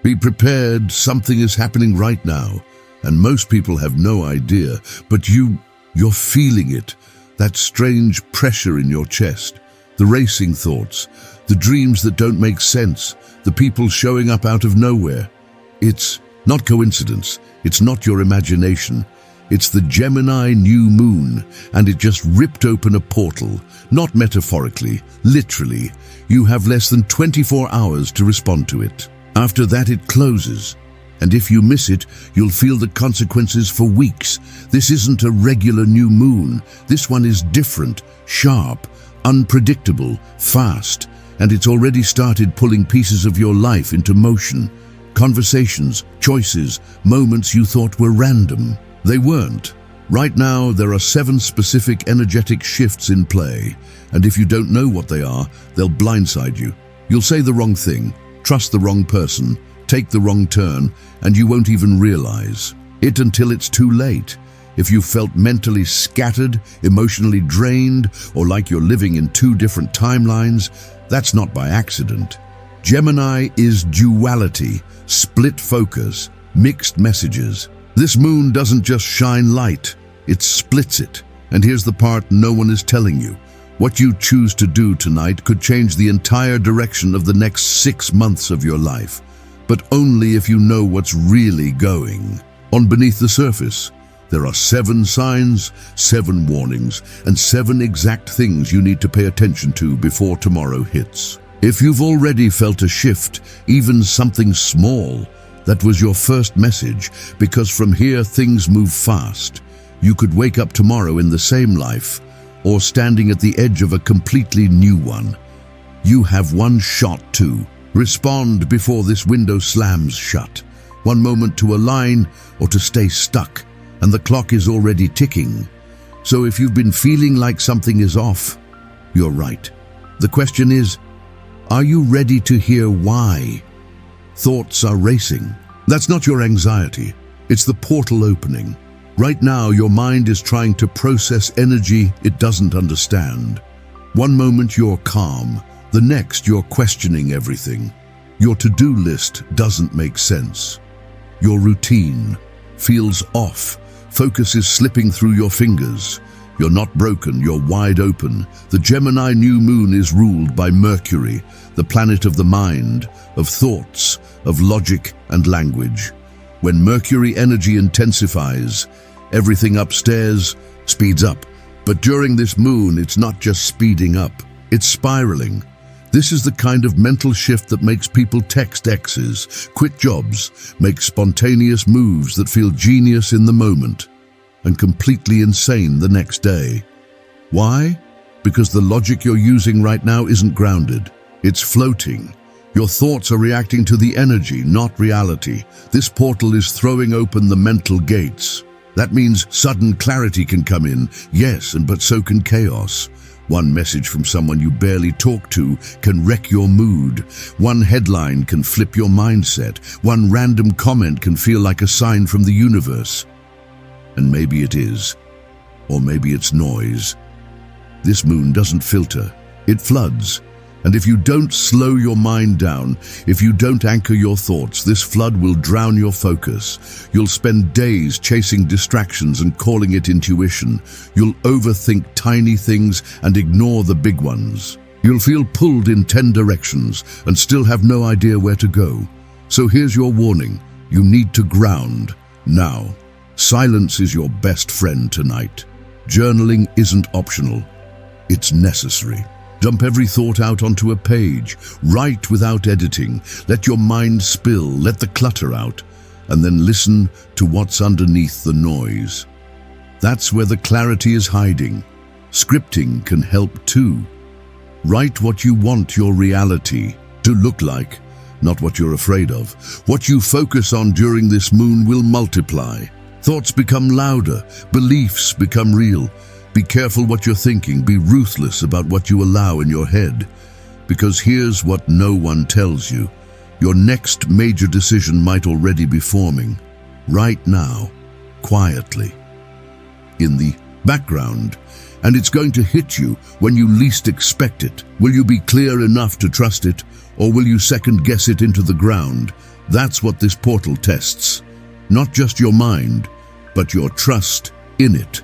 Be prepared, something is happening right now, and most people have no idea, but you're feeling it. That strange pressure in your chest, the racing thoughts, the dreams that don't make sense, the people showing up out of nowhere. It's not coincidence, it's not your imagination. It's the Gemini New Moon, and it just ripped open a portal, not metaphorically, literally. You have less than 24 hours to respond to it. After that it closes, and if you miss it, you'll feel the consequences for weeks. This isn't a regular new moon. This one is different, sharp, unpredictable, fast, and it's already started pulling pieces of your life into motion. Conversations, choices, moments you thought were random. They weren't. Right now, there are 7 specific energetic shifts in play, and if you don't know what they are, they'll blindside you. You'll say the wrong thing, trust the wrong person, take the wrong turn, and you won't even realize it until it's too late. If you felt mentally scattered, emotionally drained, or like you're living in 2 different timelines, that's not by accident. Gemini is duality, split focus, mixed messages. This moon doesn't just shine light, it splits it. And here's the part no one is telling you. What you choose to do tonight could change the entire direction of the next 6 months of your life, but only if you know what's really going on beneath the surface. There are 7 signs, 7 warnings, and 7 exact things you need to pay attention to before tomorrow hits. If you've already felt a shift, even something small, that was your first message, because from here things move fast. You could wake up tomorrow in the same life, or standing at the edge of a completely new one. You have one shot to respond before this window slams shut. One moment to align or to stay stuck, and the clock is already ticking. So if you've been feeling like something is off, you're right. The question is, are you ready to hear why? Thoughts are racing. That's not your anxiety. It's the portal opening. Right now, your mind is trying to process energy it doesn't understand. One moment you're calm, the next you're questioning everything. Your to-do list doesn't make sense. Your routine feels off. Focus is slipping through your fingers. You're not broken, you're wide open. The Gemini New Moon is ruled by Mercury, the planet of the mind, of thoughts, of logic and language. When Mercury energy intensifies, everything upstairs speeds up. But during this moon, it's not just speeding up, it's spiraling. This is the kind of mental shift that makes people text exes, quit jobs, make spontaneous moves that feel genius in the moment, and completely insane the next day. Why? Because the logic you're using right now isn't grounded. It's floating. Your thoughts are reacting to the energy, not reality. This portal is throwing open the mental gates. That means sudden clarity can come in, yes, but so can chaos. One message from someone you barely talk to can wreck your mood. One headline can flip your mindset. One random comment can feel like a sign from the universe. And maybe it is, or maybe it's noise. This moon doesn't filter, it floods. And if you don't slow your mind down, if you don't anchor your thoughts, this flood will drown your focus. You'll spend days chasing distractions and calling it intuition. You'll overthink tiny things and ignore the big ones. You'll feel pulled in 10 directions and still have no idea where to go. So here's your warning. You need to ground now. Silence is your best friend tonight. Journaling isn't optional. It's necessary. Dump every thought out onto a page. Write without editing. Let your mind spill. Let the clutter out. And then listen to what's underneath the noise. That's where the clarity is hiding. Scripting can help too. Write what you want your reality to look like, not what you're afraid of. What you focus on during this moon will multiply. Thoughts become louder. Beliefs become real. Be careful what you're thinking. Be ruthless about what you allow in your head. Because here's what no one tells you. Your next major decision might already be forming. Right now, quietly. In the background. And it's going to hit you when you least expect it. Will you be clear enough to trust it? Or will you second guess it into the ground? That's what this portal tests. Not just your mind, but your trust in it.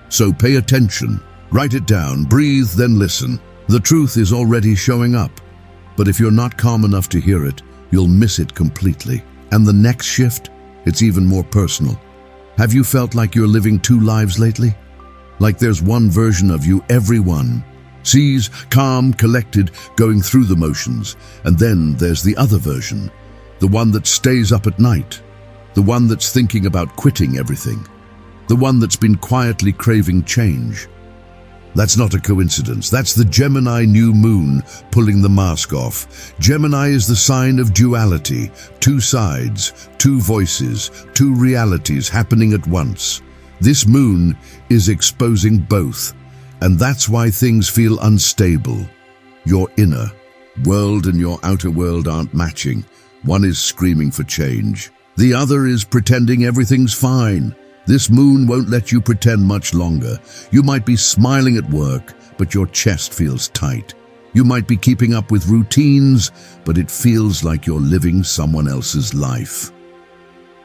So pay attention, write it down, breathe, then listen. The truth is already showing up. But if you're not calm enough to hear it, you'll miss it completely. And the next shift, it's even more personal. Have you felt like you're living two lives lately? Like there's one version of you everyone sees, calm, collected, going through the motions. And then there's the other version, the one that stays up at night, the one that's thinking about quitting everything, the one that's been quietly craving change. That's not a coincidence. That's the Gemini New Moon pulling the mask off. Gemini is the sign of duality, two sides, two voices, two realities happening at once. This moon is exposing both, and that's why things feel unstable. Your inner world and your outer world aren't matching. One is screaming for change. The other is pretending everything's fine. This moon won't let you pretend much longer. You might be smiling at work, but your chest feels tight. You might be keeping up with routines, but it feels like you're living someone else's life.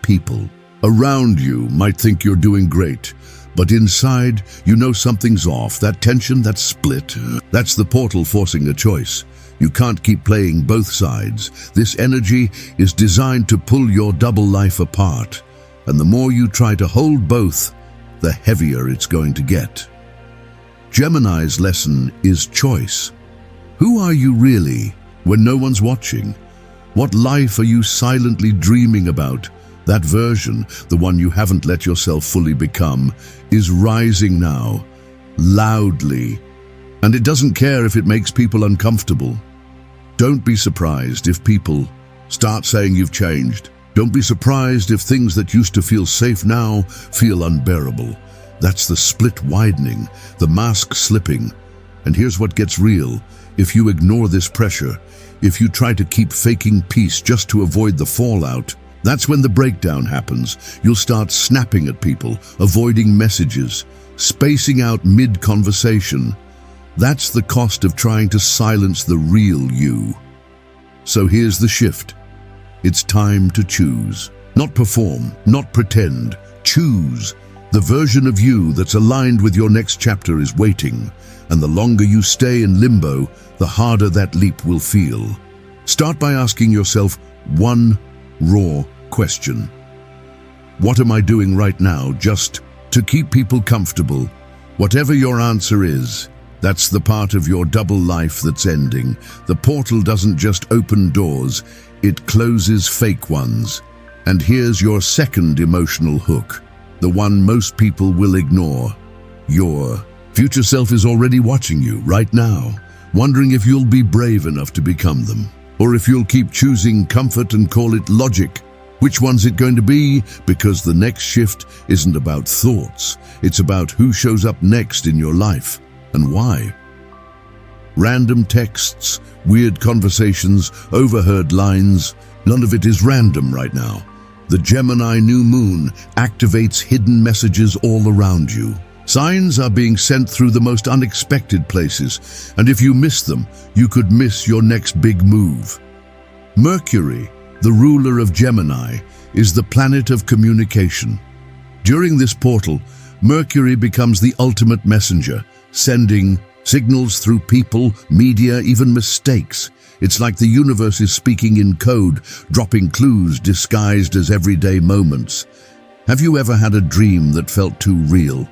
People around you might think you're doing great, but inside, you know something's off. That tension, that split, that's the portal forcing a choice. You can't keep playing both sides. This energy is designed to pull your double life apart. And the more you try to hold both, the heavier it's going to get. Gemini's lesson is choice. Who are you really when no one's watching? What life are you silently dreaming about? That version, the one you haven't let yourself fully become, is rising now, loudly. And it doesn't care if it makes people uncomfortable. Don't be surprised if people start saying you've changed. Don't be surprised if things that used to feel safe now feel unbearable. That's the split widening, the mask slipping. And here's what gets real. If you ignore this pressure, if you try to keep faking peace just to avoid the fallout, that's when the breakdown happens. You'll start snapping at people, avoiding messages, spacing out mid-conversation. That's the cost of trying to silence the real you. So here's the shift. It's time to choose. Not perform, not pretend. Choose. The version of you that's aligned with your next chapter is waiting, and the longer you stay in limbo, the harder that leap will feel. Start by asking yourself one raw question. What am I doing right now just to keep people comfortable? Whatever your answer is, that's the part of your double life that's ending. The portal doesn't just open doors, it closes fake ones. And here's your second emotional hook, the one most people will ignore. Your future self is already watching you right now, wondering if you'll be brave enough to become them, or if you'll keep choosing comfort and call it logic. Which one's it going to be? Because the next shift isn't about thoughts, it's about who shows up next in your life and why. Random texts, weird conversations, overheard lines, none of it is random right now. The Gemini New Moon activates hidden messages all around you. Signs are being sent through the most unexpected places, and if you miss them, you could miss your next big move. Mercury, the ruler of Gemini, is the planet of communication. During this portal, Mercury becomes the ultimate messenger, sending signals through people, media, even mistakes. It's like the universe is speaking in code, dropping clues disguised as everyday moments. Have you ever had a dream that felt too real?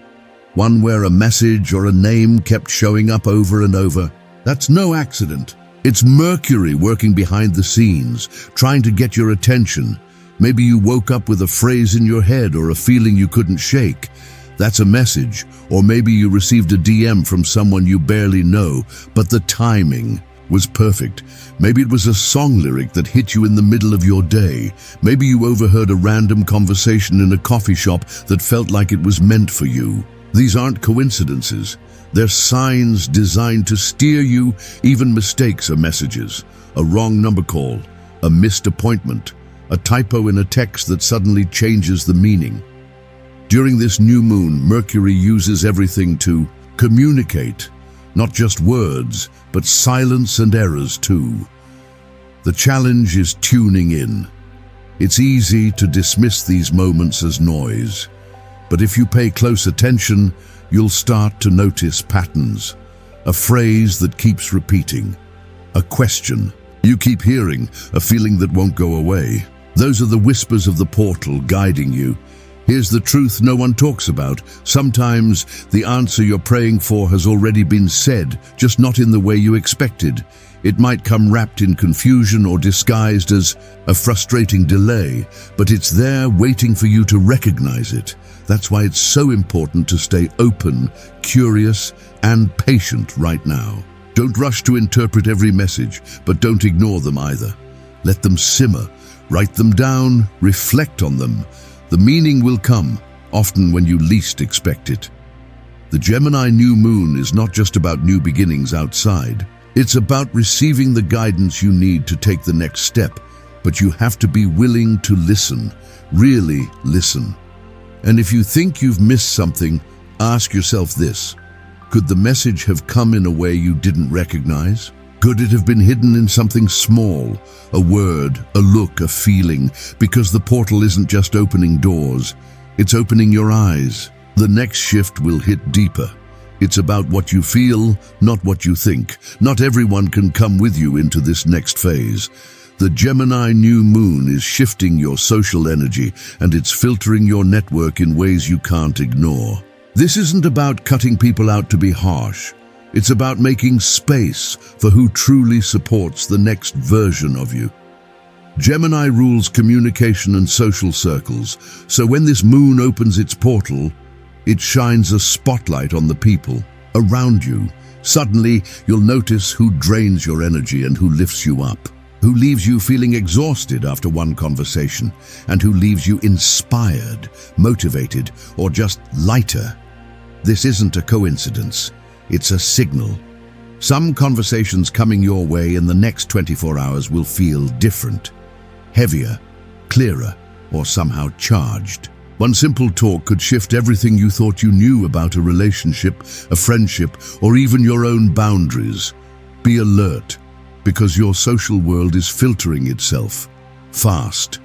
One where a message or a name kept showing up over and over? That's no accident. It's Mercury working behind the scenes, trying to get your attention. Maybe you woke up with a phrase in your head or a feeling you couldn't shake. That's a message. Or maybe you received a DM from someone you barely know, but the timing was perfect. Maybe it was a song lyric that hit you in the middle of your day. Maybe you overheard a random conversation in a coffee shop that felt like it was meant for you. These aren't coincidences. They're signs designed to steer you. Even mistakes are messages. A wrong number call, a missed appointment, a typo in a text that suddenly changes the meaning. During this new moon, Mercury uses everything to communicate, not just words, but silence and errors too. The challenge is tuning in, It's easy to dismiss these moments as noise, but if you pay close attention, you'll start to notice patterns. A phrase that keeps repeating, a question you keep hearing, a feeling that won't go away. Those are the whispers of the portal guiding you. Here's the truth no one talks about. Sometimes the answer you're praying for has already been said, just not in the way you expected. It might come wrapped in confusion or disguised as a frustrating delay, but it's there waiting for you to recognize it. That's why it's so important to stay open, curious, and patient right now. Don't rush to interpret every message, but don't ignore them either. Let them simmer. Write them down, reflect on them. The meaning will come, often when you least expect it. The Gemini New Moon is not just about new beginnings outside. It's about receiving the guidance you need to take the next step, but you have to be willing to listen, really listen. And if you think you've missed something, ask yourself this: could the message have come in a way you didn't recognize? Could it have been hidden in something small, a word, a look, a feeling? Because the portal isn't just opening doors, it's opening your eyes. The next shift will hit deeper. It's about what you feel, not what you think. Not everyone can come with you into this next phase. The Gemini New Moon is shifting your social energy, and it's filtering your network in ways you can't ignore. This isn't about cutting people out to be harsh. It's about making space for who truly supports the next version of you. Gemini rules communication and social circles, so when this moon opens its portal, it shines a spotlight on the people around you. Suddenly, you'll notice who drains your energy and who lifts you up, who leaves you feeling exhausted after one conversation, and who leaves you inspired, motivated, or just lighter. This isn't a coincidence. It's a signal. Some conversations coming your way in the next 24 hours will feel different, heavier, clearer, or somehow charged. One simple talk could shift everything you thought you knew about a relationship, a friendship, or even your own boundaries. Be alert, because your social world is filtering itself fast.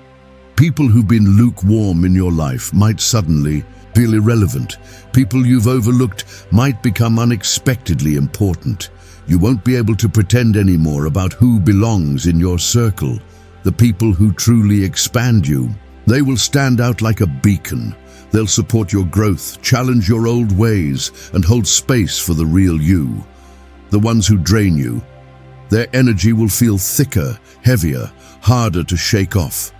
People who've been lukewarm in your life might suddenly feel irrelevant. People you've overlooked might become unexpectedly important. You won't be able to pretend anymore about who belongs in your circle. The people who truly expand you, they will stand out like a beacon. They'll support your growth, challenge your old ways, and hold space for the real you. The ones who drain you, their energy will feel thicker, heavier, harder to shake off.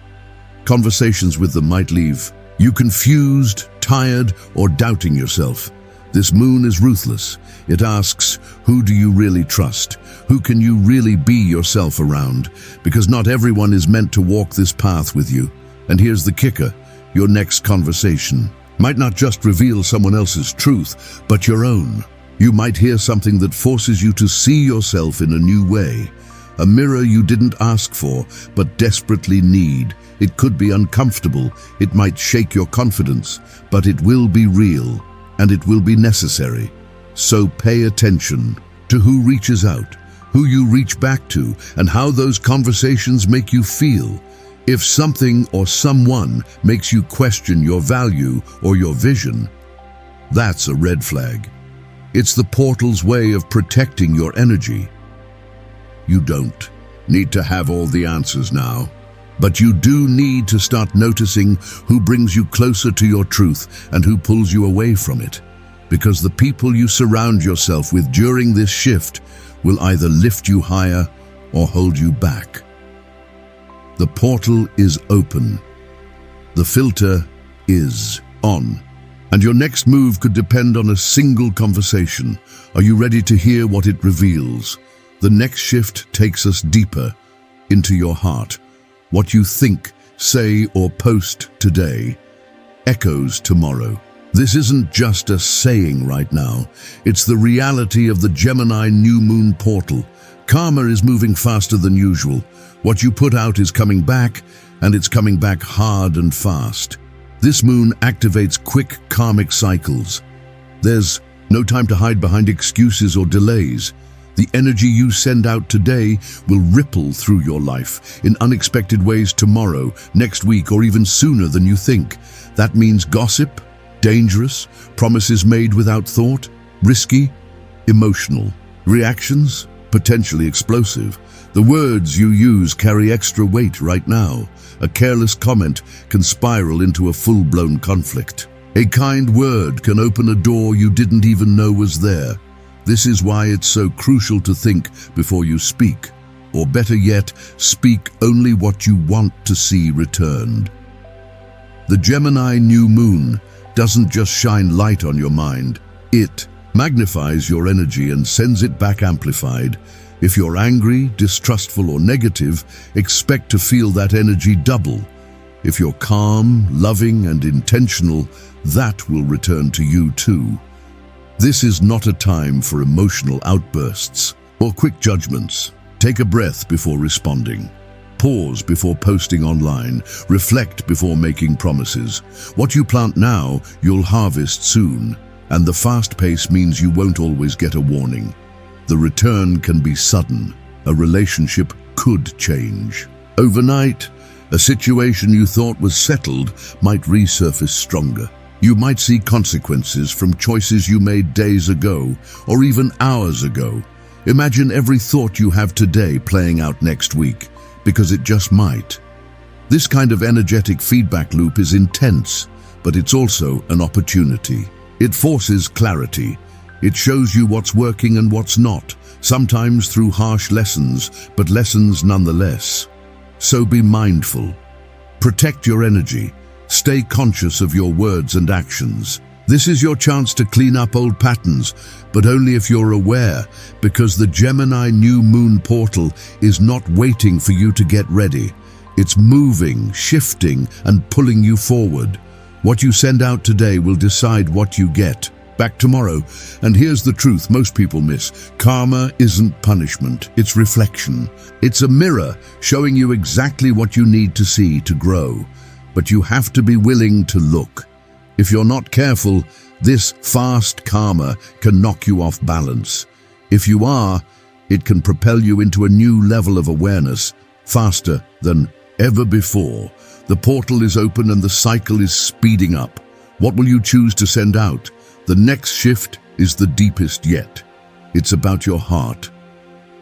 Conversations with them might leave you confused, tired, or doubting yourself. This moon is ruthless. It asks, who do you really trust? Who can you really be yourself around? Because not everyone is meant to walk this path with you. And here's the kicker: your next conversation might not just reveal someone else's truth, but your own. You might hear something that forces you to see yourself in a new way. A mirror you didn't ask for, but desperately need. It could be uncomfortable, it might shake your confidence, but it will be real, and it will be necessary. So pay attention to who reaches out, who you reach back to, and how those conversations make you feel. If something or someone makes you question your value or your vision, that's a red flag. It's the portal's way of protecting your energy. You don't need to have all the answers now, but you do need to start noticing who brings you closer to your truth and who pulls you away from it. Because the people you surround yourself with during this shift will either lift you higher or hold you back. The portal is open. The filter is on. And your next move could depend on a single conversation. Are you ready to hear what it reveals? The next shift takes us deeper into your heart. What you think, say, or post today echoes tomorrow. This isn't just a saying right now. It's the reality of the Gemini New Moon portal. Karma is moving faster than usual. What you put out is coming back, and it's coming back hard and fast. This moon activates quick karmic cycles. There's no time to hide behind excuses or delays. The energy you send out today will ripple through your life in unexpected ways tomorrow, next week, or even sooner than you think. That means gossip, dangerous, promises made without thought, risky, emotional, reactions, potentially explosive. The words you use carry extra weight right now. A careless comment can spiral into a full-blown conflict. A kind word can open a door you didn't even know was there. This is why it's so crucial to think before you speak, or better yet, speak only what you want to see returned. The Gemini New Moon doesn't just shine light on your mind, it magnifies your energy and sends it back amplified. If you're angry, distrustful, or negative, expect to feel that energy double. If you're calm, loving, and intentional, that will return to you too. This is not a time for emotional outbursts or quick judgments. Take a breath before responding. Pause before posting online. Reflect before making promises. What you plant now, you'll harvest soon. And the fast pace means you won't always get a warning. The return can be sudden. A relationship could change. Overnight, a situation you thought was settled might resurface stronger. You might see consequences from choices you made days ago or even hours ago. Imagine every thought you have today playing out next week, because it just might. This kind of energetic feedback loop is intense, but it's also an opportunity. It forces clarity. It shows you what's working and what's not, sometimes through harsh lessons, but lessons nonetheless. So be mindful. Protect your energy. Stay conscious of your words and actions. This is your chance to clean up old patterns, but only if you're aware, because the Gemini New Moon portal is not waiting for you to get ready. It's moving, shifting, and pulling you forward. What you send out today will decide what you get back tomorrow. And here's the truth most people miss. Karma isn't punishment, it's reflection. It's a mirror showing you exactly what you need to see to grow. But you have to be willing to look. If you're not careful, this fast karma can knock you off balance. If you are, it can propel you into a new level of awareness, faster than ever before. The portal is open and the cycle is speeding up. What will you choose to send out? The next shift is the deepest yet. It's about your heart.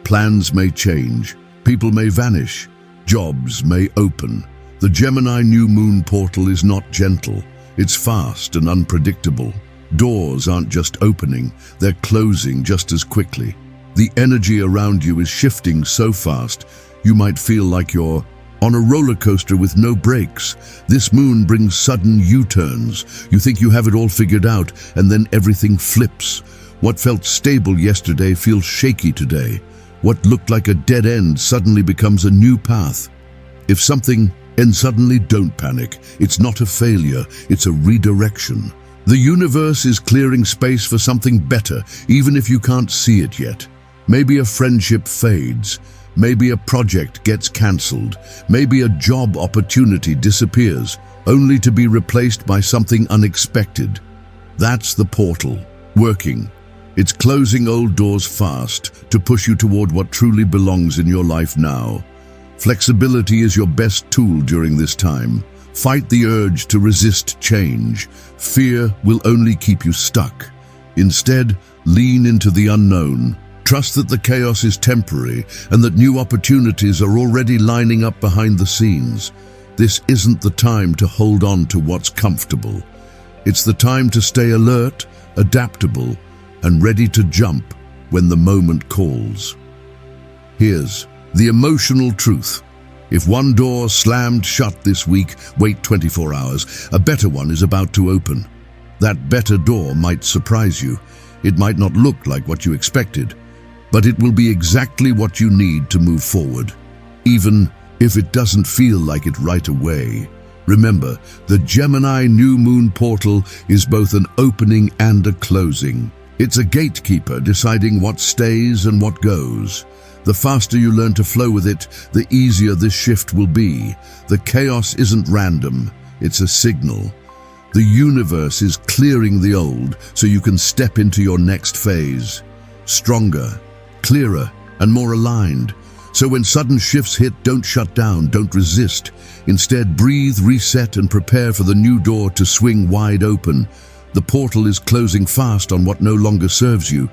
Plans may change, people may vanish, jobs may open. The Gemini New Moon portal is not gentle. It's fast and unpredictable. Doors aren't just opening, they're closing just as quickly. The energy around you is shifting so fast, you might feel like you're on a roller coaster with no brakes. This moon brings sudden U-turns. You think you have it all figured out, and then everything flips. What felt stable yesterday feels shaky today. What looked like a dead end suddenly becomes a new path. If something ends suddenly, don't panic. It's not a failure, it's a redirection. The universe is clearing space for something better, even if you can't see it yet. Maybe a friendship fades. Maybe a project gets cancelled. Maybe a job opportunity disappears, only to be replaced by something unexpected. That's the portal, working. It's closing old doors fast to push you toward what truly belongs in your life now. Flexibility is your best tool during this time. Fight the urge to resist change. Fear will only keep you stuck. Instead, lean into the unknown. Trust that the chaos is temporary and that new opportunities are already lining up behind the scenes. This isn't the time to hold on to what's comfortable. It's the time to stay alert, adaptable, and ready to jump when the moment calls. Here's the emotional truth. If one door slammed shut this week, wait 24 hours. A better one is about to open. That better door might surprise you. It might not look like what you expected, but it will be exactly what you need to move forward, even if it doesn't feel like it right away. Remember, the Gemini New Moon portal is both an opening and a closing. It's a gatekeeper deciding what stays and what goes. The faster you learn to flow with it, the easier this shift will be. The chaos isn't random, it's a signal. The universe is clearing the old so you can step into your next phase. Stronger, clearer, and more aligned. So when sudden shifts hit, don't shut down, don't resist. Instead, breathe, reset, and prepare for the new door to swing wide open. The portal is closing fast on what no longer serves you,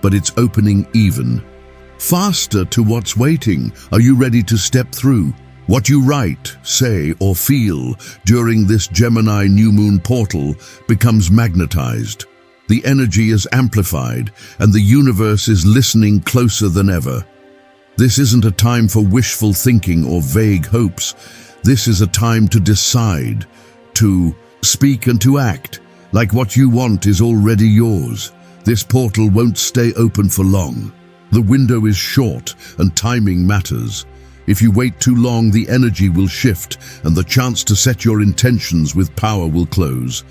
but it's opening even faster to what's waiting. Are you ready to step through? What you write, say, or feel during this Gemini New Moon portal becomes magnetized. The energy is amplified, and the universe is listening closer than ever. This isn't a time for wishful thinking or vague hopes. This is a time to decide, to speak and to act, like what you want is already yours. This portal won't stay open for long. The window is short, and timing matters. If you wait too long, the energy will shift, and the chance to set your intentions with power will close.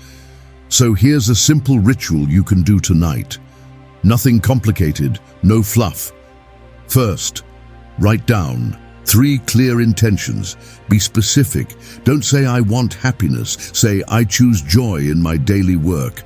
So here's a simple ritual you can do tonight. Nothing complicated, no fluff. First, write down 3 clear intentions. Be specific. Don't say, "I want happiness." Say, "I choose joy in my daily work.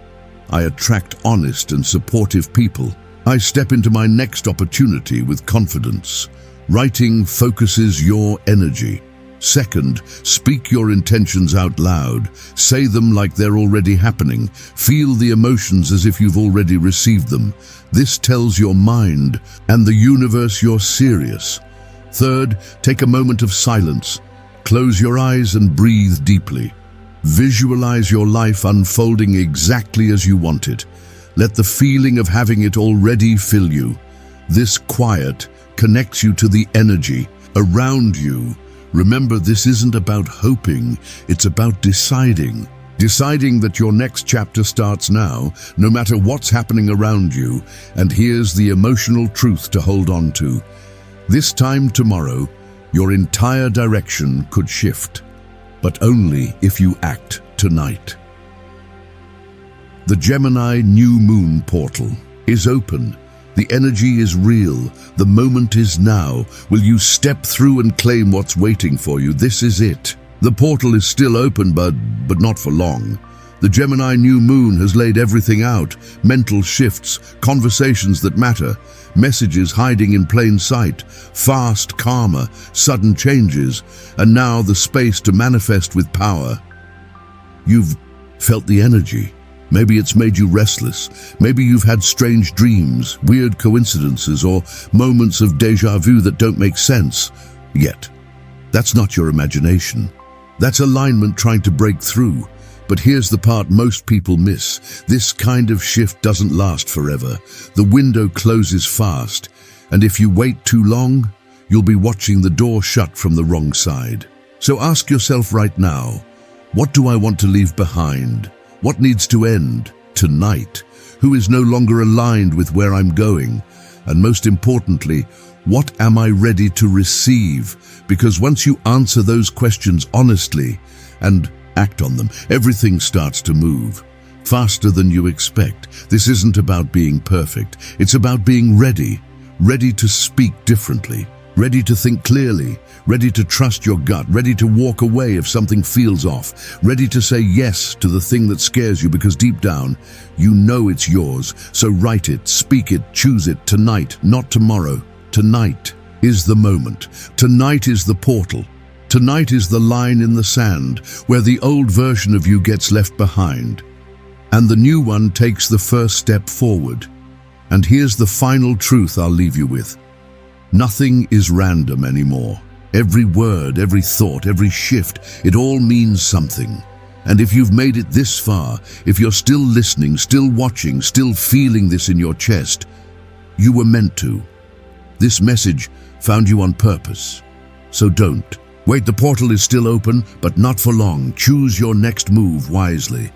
I attract honest and supportive people. I step into my next opportunity with confidence." Writing focuses your energy. Second, speak your intentions out loud. Say them like they're already happening. Feel the emotions as if you've already received them. This tells your mind and the universe you're serious. Third, take a moment of silence. Close your eyes and breathe deeply. Visualize your life unfolding exactly as you want it. Let the feeling of having it already fill you. This quiet connects you to the energy around you. Remember, this isn't about hoping, it's about deciding. Deciding that your next chapter starts now, no matter what's happening around you. And here's the emotional truth to hold on to. This time tomorrow, your entire direction could shift, but only if you act tonight. The Gemini New Moon portal is open. The energy is real. The moment is now. Will you step through and claim what's waiting for you? This is it. The portal is still open, but not for long. The Gemini New Moon has laid everything out. Mental shifts, conversations that matter, messages hiding in plain sight, fast karma, sudden changes, and now the space to manifest with power. You've felt the energy. Maybe it's made you restless. Maybe you've had strange dreams, weird coincidences, or moments of déjà vu that don't make sense. Yet, that's not your imagination. That's alignment trying to break through. But here's the part most people miss. This kind of shift doesn't last forever. The window closes fast, and if you wait too long, you'll be watching the door shut from the wrong side. So ask yourself right now, what do I want to leave behind? What needs to end tonight? Who is no longer aligned with where I'm going? And most importantly, what am I ready to receive? Because once you answer those questions honestly and act on them, everything starts to move faster than you expect. This isn't about being perfect. It's about being ready to speak differently, ready to think clearly, ready to trust your gut, ready to walk away if something feels off, ready to say yes to the thing that scares you because deep down, you know it's yours. So write it, speak it, choose it tonight, not tomorrow. Tonight is the moment. Tonight is the portal. Tonight is the line in the sand where the old version of you gets left behind and the new one takes the first step forward. And here's the final truth I'll leave you with. Nothing is random anymore. Every word, every thought, every shift, it all means something. And if you've made it this far, if you're still listening, still watching, still feeling this in your chest, you were meant to. This message found you on purpose. So don't. Wait, the portal is still open, but not for long. Choose your next move wisely.